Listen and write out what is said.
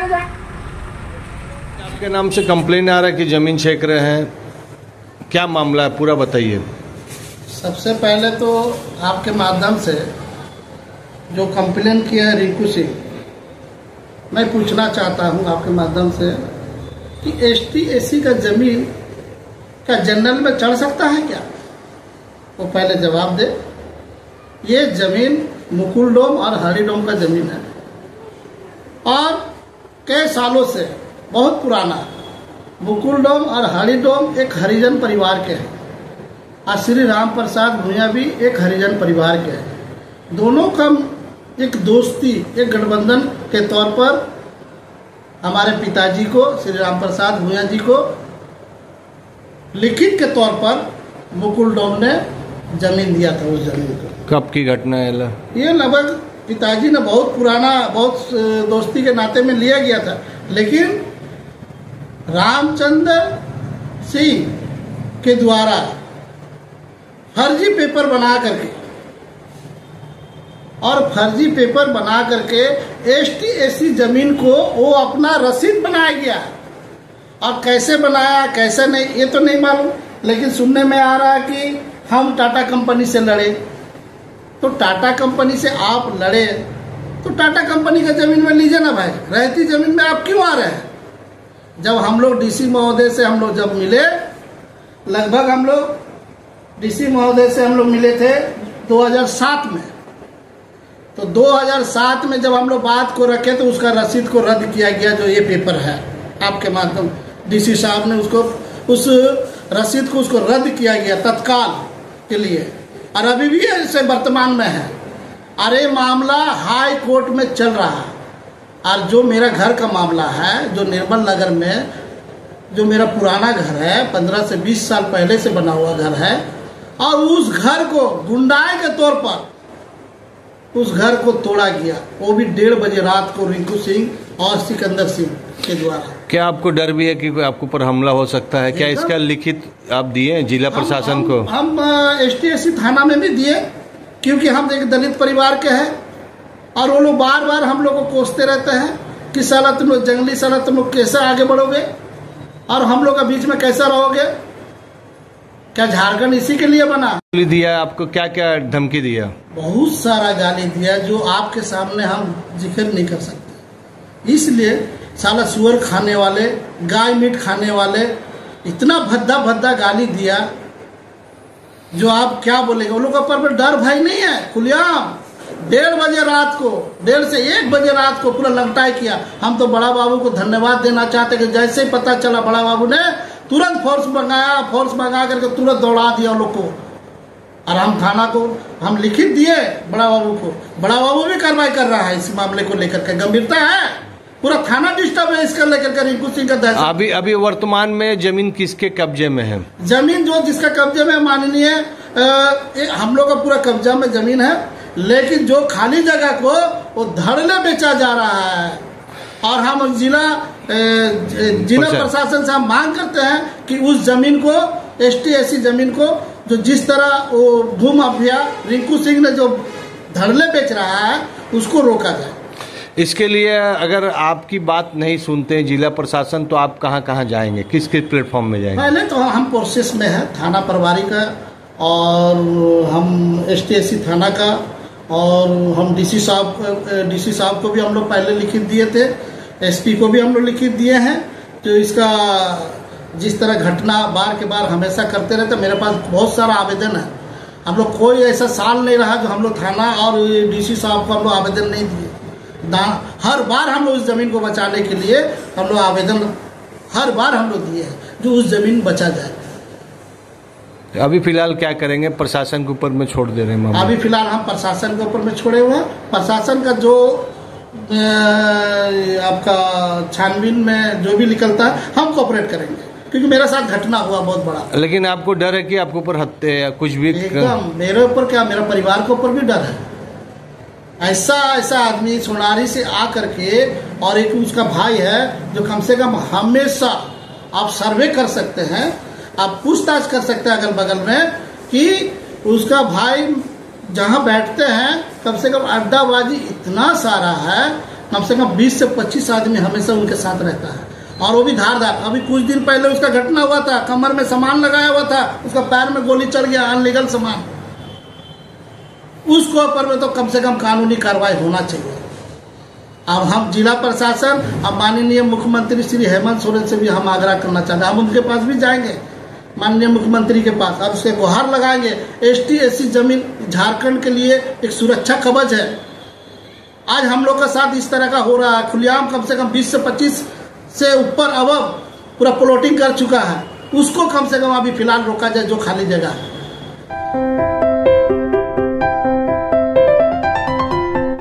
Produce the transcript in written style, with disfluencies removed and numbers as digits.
जाए। आपके नाम से कंप्लेन आ रहा है कि जमीन छेक रहे हैं, क्या मामला है पूरा बताइए। सबसे पहले तो आपके माध्यम से जो कंप्लेन किया है रिंकू सिंह, मैं पूछना चाहता हूं आपके माध्यम से कि एसटी एससी का जमीन क्या जनरल में चढ़ सकता है क्या? वो पहले जवाब दे। ये जमीन मुकुल डोम और हरी डोम का जमीन है और कई सालों से बहुत पुराना। मुकुल डोम और हरी डोम एक हरिजन परिवार के हैं और श्री राम प्रसाद भूया भी एक हरिजन परिवार के हैं। दोनों का एक दोस्ती, एक गठबंधन के तौर पर हमारे पिताजी को, श्री राम प्रसाद भूया जी को लिखित के तौर पर मुकुल डोम ने जमीन दिया था। उस जमीन को कब की घटना है? ये लगभग पिताजी ने बहुत पुराना, बहुत दोस्ती के नाते में लिया गया था, लेकिन रामचंद्र सिंह के द्वारा फर्जी पेपर बना करके और फर्जी पेपर बना करके एसटी एससी जमीन को वो अपना रसीद बनाया गया। और कैसे बनाया कैसे नहीं ये तो नहीं मालूम, लेकिन सुनने में आ रहा है कि हम टाटा कंपनी से लड़े। तो टाटा कंपनी से आप लड़े तो टाटा कंपनी का जमीन में लीजिए ना भाई, रहती जमीन में आप क्यों आ रहे हैं? जब हम लोग डीसी महोदय से हम लोग जब मिले, लगभग हम लोग डीसी महोदय से हम लोग मिले थे 2007 में। तो 2007 में जब हम लोग बात को रखे तो उसका रसीद को रद्द किया गया। जो ये पेपर है आपके माध्यम, डीसी साहब ने उसको, उस रसीद को उसको रद्द किया गया तत्काल के लिए, और अभी भी ऐसे वर्तमान में है। अरे मामला हाई कोर्ट में चल रहा है। और जो मेरा घर का मामला है, जो निर्मल नगर में जो मेरा पुराना घर है, 15 से 20 साल पहले से बना हुआ घर है, और उस घर को गुंडाई के तौर पर उस घर को तोड़ा गया, वो भी 1:30 बजे रात को रिंकू सिंह और सिकंदर सिंह के द्वारा। क्या आपको डर भी है कि कोई आपके ऊपर हमला हो सकता है? क्या इसका लिखित आप दिए जिला प्रशासन को? हम एसटी एससी थाना में भी दिए, क्योंकि हम एक दलित परिवार के हैं और वो लोग बार बार हम लोग को कोसते रहते हैं कि साला तुम लोग जंगली, साला तुम लोग कैसे आगे बढ़ोगे और हम लोग के बीच में कैसा रहोगे? क्या झारखंड इसी के लिए बना? दिया आपको, क्या क्या धमकी दिया? बहुत सारा गाली दिया जो आपके सामने हम जिक्र नहीं कर सकते। इसलिए साला सुअर खाने वाले, गाय मीट खाने वाले, इतना भद्दा भद्दा गाली दिया जो आप क्या बोलेंगे। उन लोगों पर डर भाई नहीं है। खुलेआम 1:30 बजे रात को, 1:30 से 1 बजे रात को पूरा लंगटाई किया। हम तो बड़ा बाबू को धन्यवाद देना चाहते कि जैसे ही पता चला बड़ा बाबू ने तुरंत फोर्स मंगा करके तुरंत दौड़ा दिया उन लोग को। और हम थाना को हम लिखित दिए बड़ा बाबू को, बड़ा बाबू भी कार्रवाई कर रहा है इस मामले को लेकर के। गंभीरता है, पूरा थाना डिस्टर्ब है इसका लेकर के। रिंकू सिंह का दहशत। अभी वर्तमान में जमीन किसके कब्जे में है? जमीन जो जिसका कब्जे में माननीय हम लोग का पूरा कब्जा में जमीन है, लेकिन जो खाली जगह को वो धड़ल्ले बेचा जा रहा है। और हम जिला प्रशासन से हम मांग करते हैं कि उस जमीन को, एसटी एससी जमीन को, जो जिस तरह वो भू माफिया रिंकू सिंह ने जो धड़ल्ले बेच रहा है, उसको रोका जाए। इसके लिए अगर आपकी बात नहीं सुनते जिला प्रशासन तो आप कहां कहां जाएंगे, किस किस प्लेटफॉर्म में जाएंगे? पहले तो हम प्रोसेस में है थाना प्रभारी का, और हम एसटी एससी थाना का, और हम डीसी साहब को भी हम लोग पहले लिखित दिए थे, एसपी को भी हम लोग लिखित दिए हैं। तो इसका जिस तरह घटना बार के बार हमेशा करते रहते, मेरे पास बहुत सारा आवेदन है। हम लोग कोई ऐसा साल नहीं रहा जो हम लोग थाना और डीसी साहब को हम लोग आवेदन नहीं दिए। हर बार हम लोग उस जमीन को बचाने के लिए हम लोग आवेदन हर बार हम लोग दिए हैं, जो उस जमीन बचा जाए। अभी फिलहाल क्या करेंगे? प्रशासन के ऊपर में छोड़ दे रहे हैं? अभी फिलहाल हम प्रशासन के ऊपर में छोड़े हुए हैं। प्रशासन का जो आपका छानबीन में जो भी निकलता है हम कोऑपरेट करेंगे, क्योंकि मेरे साथ घटना हुआ बहुत बड़ा। लेकिन आपको डर है कि आपके ऊपर हत्या या कुछ भी? एकदम मेरे ऊपर क्या, मेरा परिवार के ऊपर भी डर है। ऐसा आदमी सोनारी से आ करके, और एक उसका भाई है जो कम से कम हमेशा, आप सर्वे कर सकते हैं, आप पूछताछ कर सकते हैं अगल बगल में, कि उसका भाई जहां बैठते हैं कम से कम अड्डाबाजी इतना सारा है कम से कम 20 से 25 आदमी हमेशा उनके साथ रहता है, और वो भी धारदार। अभी कुछ दिन पहले उसका घटना हुआ था, कमर में सामान लगाया हुआ था, उसका पैर में गोली चढ़ गया, अनलीगल सामान। उसको ऊपर में तो कम से कम कानूनी कार्रवाई होना चाहिए। अब हम जिला प्रशासन, अब माननीय मुख्यमंत्री श्री हेमंत सोरेन से भी हम आग्रह करना चाहते हैं, हम उनके पास भी जाएंगे, माननीय मुख्यमंत्री के पास, और उसके गुहार लगाएंगे। ST SC जमीन झारखंड के लिए एक सुरक्षा कवच है। आज हम लोग का साथ इस तरह का हो रहा है, खुलेआम कम से कम 20 से 25 से ऊपर अब पूरा प्लॉटिंग कर चुका है, उसको कम से कम अभी फिलहाल रोका जाए, जो खाली जगह है।